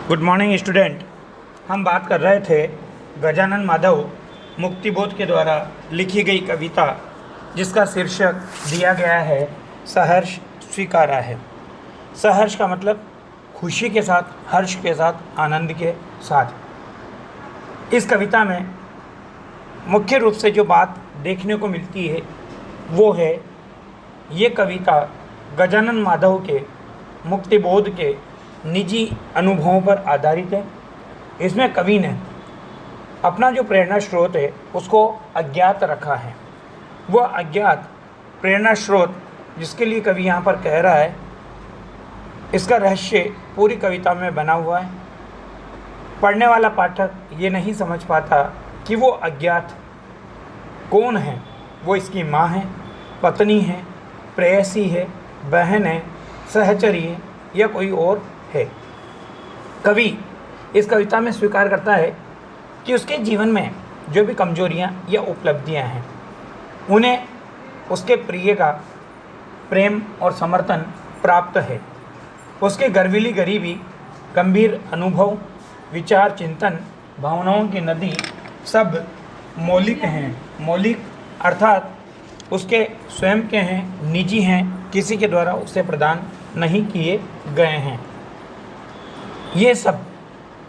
Good morning student. हम बात कर रहे थे गजानन माधव मुक्तिबोध के द्वारा लिखी गई कविता जिसका शीर्षक दिया गया है सहर्ष स्वीकारा है। सहर्ष का मतलब खुशी के साथ, हर्ष के साथ, आनंद के साथ। इस कविता में मुख्य रूप से जो बात देखने को मिलती है वो है ये कविता गजानन माधव के मुक्तिबोध के निजी अनुभवों पर आधारित है। इसमें कवि ने अपना जो प्रेरणा स्रोत है उसको अज्ञात रखा है। वह अज्ञात प्रेरणा स्रोत जिसके लिए कवि यहाँ पर कह रहा है, इसका रहस्य पूरी कविता में बना हुआ है। पढ़ने वाला पाठक ये नहीं समझ पाता कि वो अज्ञात कौन है। वो इसकी माँ है, पत्नी है, प्रेयसी है, बहन है, सहचरी है या कोई और है। कवि इस कविता में स्वीकार करता है कि उसके जीवन में जो भी कमजोरियां या उपलब्धियां हैं उन्हें उसके प्रिय का प्रेम और समर्थन प्राप्त है। उसके गर्वीली गरीबी, गंभीर अनुभव, विचार, चिंतन, भावनाओं की नदी सब मौलिक हैं। मौलिक अर्थात उसके स्वयं के हैं, निजी हैं, किसी के द्वारा उसे प्रदान नहीं किए गए हैं। ये सब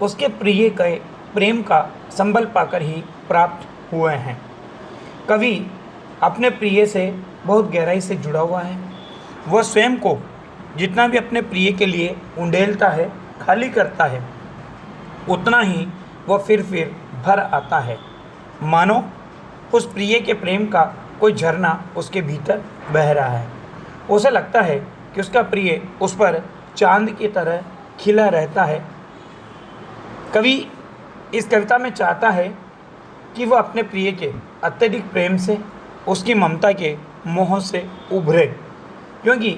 उसके प्रिय के प्रेम का संबल पाकर ही प्राप्त हुए हैं। कवि अपने प्रिय से बहुत गहराई से जुड़ा हुआ है। वह स्वयं को जितना भी अपने प्रिय के लिए उंडेलता है, खाली करता है, उतना ही वह फिर भर आता है। मानो उस प्रिय के प्रेम का कोई झरना उसके भीतर बह रहा है। उसे लगता है कि उसका प्रिय उस पर चांद की तरह खिला रहता है। कवि इस कविता में चाहता है कि वह अपने प्रिय के अत्यधिक प्रेम से, उसकी ममता के मोह से उभरे, क्योंकि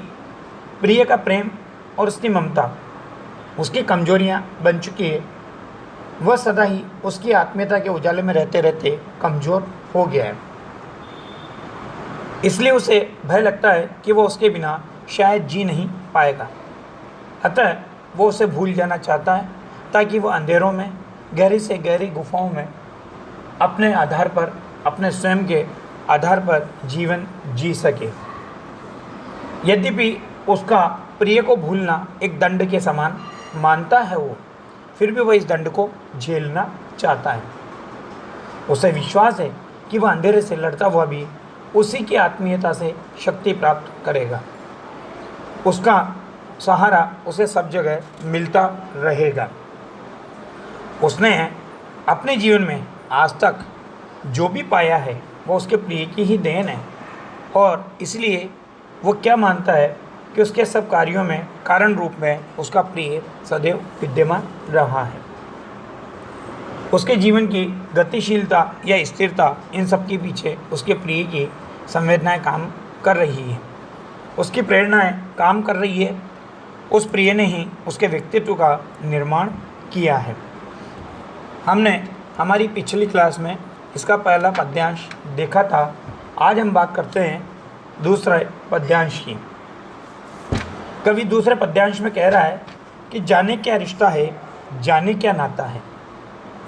प्रिय का प्रेम और उसकी ममता उसकी कमजोरियां बन चुकी है। वह सदा ही उसकी आत्मीयता के उजाले में रहते रहते कमज़ोर हो गया है। इसलिए उसे भय लगता है कि वह उसके बिना शायद जी नहीं पाएगा। अतः वो उसे भूल जाना चाहता है ताकि वह अंधेरों में, गहरी से गहरी गुफाओं में अपने आधार पर, अपने स्वयं के आधार पर जीवन जी सके। यद्यपि उसका प्रिय को भूलना एक दंड के समान मानता है वो, फिर भी वह इस दंड को झेलना चाहता है। उसे विश्वास है कि वह अंधेरे से लड़ता हुआ भी उसी की आत्मीयता से शक्ति प्राप्त करेगा। उसका सहारा उसे सब जगह मिलता रहेगा। उसने अपने जीवन में आज तक जो भी पाया है वो उसके प्रिय की ही देन है, और इसलिए वो क्या मानता है कि उसके सब कार्यों में कारण रूप में उसका प्रिय सदैव विद्यमान रहा है। उसके जीवन की गतिशीलता या स्थिरता, इन सब के पीछे उसके प्रिय की संवेदनाएं काम कर रही है, उसकी प्रेरणाएं काम कर रही है। उस प्रिय ने ही उसके व्यक्तित्व का निर्माण किया है। हमने हमारी पिछली क्लास में इसका पहला पद्यांश देखा था। आज हम बात करते हैं दूसरे पद्यांश की। कवि दूसरे पद्यांश में कह रहा है कि जाने क्या रिश्ता है, जाने क्या नाता है।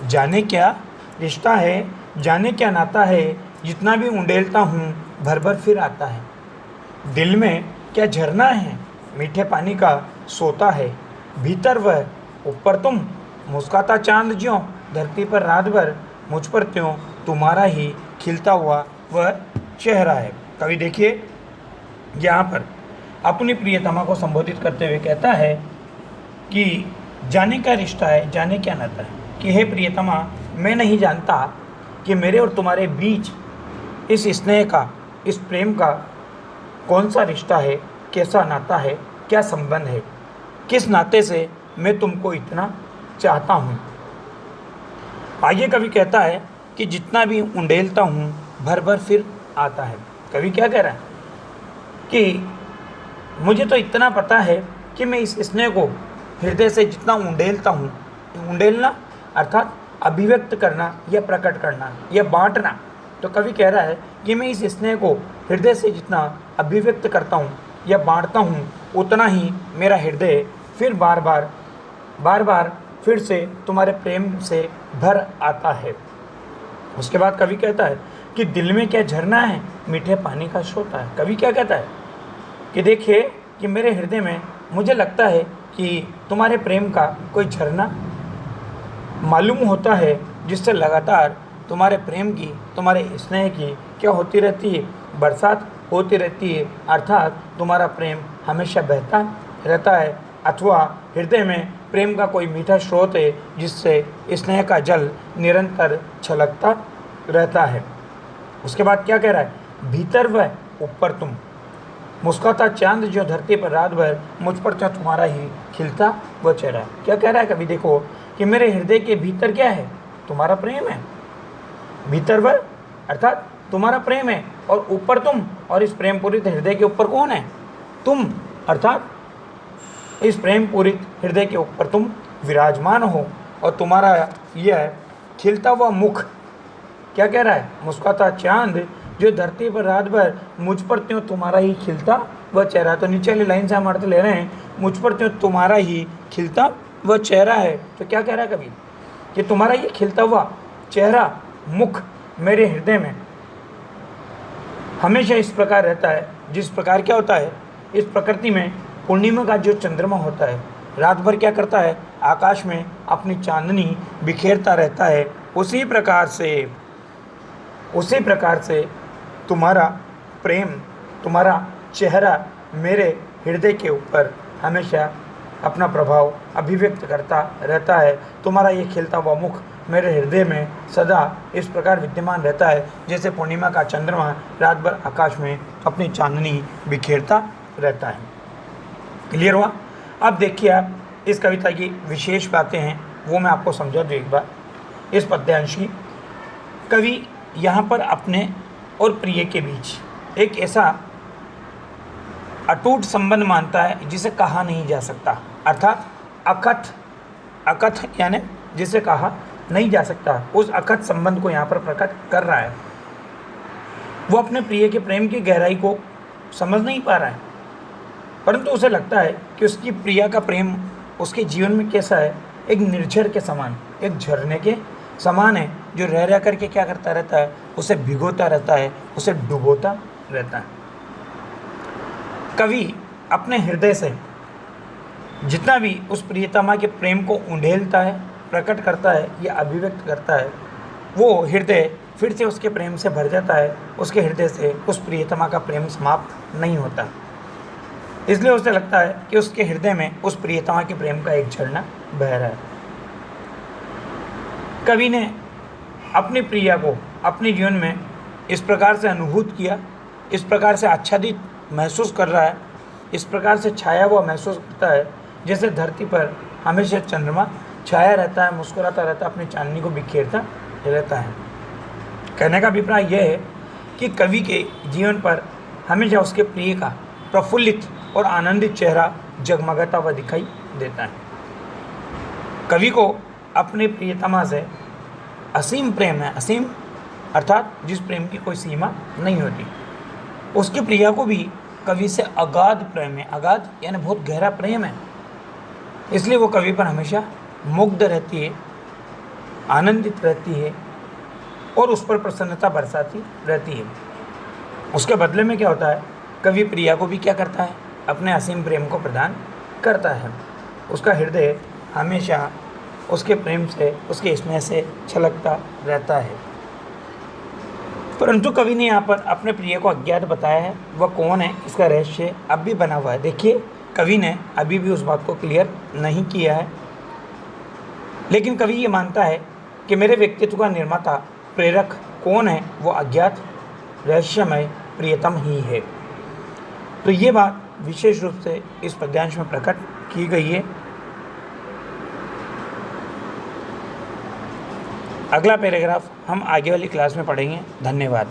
जाने क्या रिश्ता है, जाने क्या नाता है, जितना भी उंडेलता हूँ भर भर फिर आता है। दिल में क्या झरना है, मीठे पानी का सोता है। भीतर वह, ऊपर तुम, मुस्काता चांद ज्यों, धरती पर रात भर, मुझ पर त्यों तुम्हारा ही खिलता हुआ वह चेहरा है। कवि देखिए यहाँ पर अपनी प्रियतमा को संबोधित करते हुए कहता है कि जाने क्या रिश्ता है, जाने क्या नाता है, कि हे प्रियतमा, मैं नहीं जानता कि मेरे और तुम्हारे बीच इस स्नेह का, इस प्रेम का कौन सा रिश्ता है, कैसा नाता है, क्या संबंध है, किस नाते से मैं तुमको इतना चाहता हूँ। आगे कवि कहता है कि जितना भी उंडेलता हूँ भर भर फिर आता है। कवि क्या कह रहा है कि मुझे तो इतना पता है कि मैं इस स्नेह को हृदय से जितना उंडेलता हूँ, उंडेलना अर्थात अभिव्यक्त करना या प्रकट करना या बांटना। तो कवि कह रहा है कि मैं इस स्नेह को हृदय से जितना अभिव्यक्त करता हूँ या बांटता हूँ, उतना ही मेरा हृदय फिर बार बार फिर से तुम्हारे प्रेम से भर आता है। उसके बाद कवि कहता है कि दिल में क्या झरना है, मीठे पानी का सोता है। कवि क्या कहता है कि देखिए कि मेरे हृदय में मुझे लगता है कि तुम्हारे प्रेम का कोई झरना मालूम होता है, जिससे लगातार तुम्हारे प्रेम की, तुम्हारे स्नेह की क्या होती रहती है, बरसात होती रहती है। अर्थात तुम्हारा प्रेम हमेशा बहता रहता है, अथवा हृदय में प्रेम का कोई मीठा स्रोत है, जिससे स्नेह का जल निरंतर छलकता रहता है। उसके बाद क्या कह रहा है, भीतर वह ऊपर तुम, मुस्कुराता चांद जो धरती पर रात भर, मुझ पर क्या तुम्हारा ही खिलता वह चेहरा। क्या कह रहा है कभी, देखो कि मेरे हृदय के भीतर क्या है, तुम्हारा प्रेम है। भीतर वह अर्थात तुम्हारा प्रेम है, और ऊपर तुम, और इस प्रेम पूरित हृदय के ऊपर कौन है, तुम। अर्थात इस प्रेम पूरित हृदय के ऊपर तुम विराजमान हो, और तुम्हारा यह खिलता हुआ मुख, क्या कह रहा है, मुस्कुराता चांद जो धरती पर रात भर, मुझ पर त्यों तुम्हारा ही खिलता वह चेहरा। तो नीचे वाली लाइन से हम अर्थ ले रहे हैं, मुझ पर त्यों तुम्हारा ही खिलता वह चेहरा है। तो क्या कह रहा है कभी कि तुम्हारा ये खिलता हुआ चेहरा, मुख मेरे हृदय में हमेशा इस प्रकार रहता है, जिस प्रकार क्या होता है, इस प्रकृति में पूर्णिमा का जो चंद्रमा होता है, रात भर क्या करता है, आकाश में अपनी चांदनी बिखेरता रहता है। उसी प्रकार से तुम्हारा प्रेम, तुम्हारा चेहरा मेरे हृदय के ऊपर हमेशा अपना प्रभाव अभिव्यक्त करता रहता है। तुम्हारा ये खिलता हुआ मुख मेरे हृदय में सदा इस प्रकार विद्यमान रहता है, जैसे पूर्णिमा का चंद्रमा रात भर आकाश में अपनी चांदनी बिखेरता रहता है। क्लियर हुआ। अब देखिए आप इस कविता की विशेष बातें हैं, वो मैं आपको समझा दूँ एक बार। इस पद्यांश की कवि यहाँ पर अपने और प्रिय के बीच एक ऐसा अटूट संबंध मानता है जिसे कहा नहीं जा सकता, अर्थात अकथ यानी जिसे कहा नहीं जा सकता, उस अकथ संबंध को यहाँ पर प्रकट कर रहा है। वो अपने प्रिय के प्रेम की गहराई को समझ नहीं पा रहा है, परंतु उसे लगता है कि उसकी प्रिया का प्रेम उसके जीवन में कैसा है, एक निर्झर के समान, एक झरने के समान है, जो रह रह करके क्या करता रहता है, उसे भिगोता रहता है, उसे डुबोता रहता है। कवि अपने हृदय से जितना भी उस प्रियतमा के प्रेम को उंडेलता है, प्रकट करता है या अभिव्यक्त करता है, वो हृदय फिर से उसके प्रेम से भर जाता है। उसके हृदय से उस प्रियतमा का प्रेम समाप्त नहीं होता, इसलिए उसे लगता है कि उसके हृदय में उस प्रियतमा के प्रेम का एक झरना बह रहा है। कवि ने अपनी प्रिया को अपने जीवन में इस प्रकार से अनुभूत किया, इस प्रकार से आच्छादित महसूस कर रहा है, इस प्रकार से छाया हुआ महसूस करता है, जैसे धरती पर हमेशा चंद्रमा छाया रहता है, मुस्कुराता रहता है, अपनी चांदनी को बिखेरता रहता है। कहने का अभिप्राय यह है कि कवि के जीवन पर हमेशा उसके प्रिय का प्रफुल्लित और आनंदित चेहरा जगमगाता हुआ दिखाई देता है। कवि को अपने प्रियतमा से असीम प्रेम है, असीम अर्थात जिस प्रेम की कोई सीमा नहीं होती। उसकी प्रिया को भी कवि से अगाध प्रेम है, अगाध यानी बहुत गहरा प्रेम है, इसलिए वो कवि पर हमेशा मुग्ध रहती है, आनंदित रहती है और उस पर प्रसन्नता बरसाती रहती है। उसके बदले में क्या होता है, कवि प्रिया को भी क्या करता है, अपने असीम प्रेम को प्रदान करता है। उसका हृदय हमेशा उसके प्रेम से, उसके स्नेह से छलकता रहता है। परंतु कवि ने यहाँ पर अपने प्रिय को अज्ञात बताया है, वह कौन है, इसका रहस्य अब भी बना हुआ है। देखिए कवि ने अभी भी उस बात को क्लियर नहीं किया है, लेकिन कवि ये मानता है कि मेरे व्यक्तित्व का निर्माता, प्रेरक कौन है, वो अज्ञात रहस्यमय प्रियतम ही है। तो ये बात विशेष रूप से इस पद्यांश में प्रकट की गई है। अगला पैराग्राफ हम आगे वाली क्लास में पढ़ेंगे। धन्यवाद।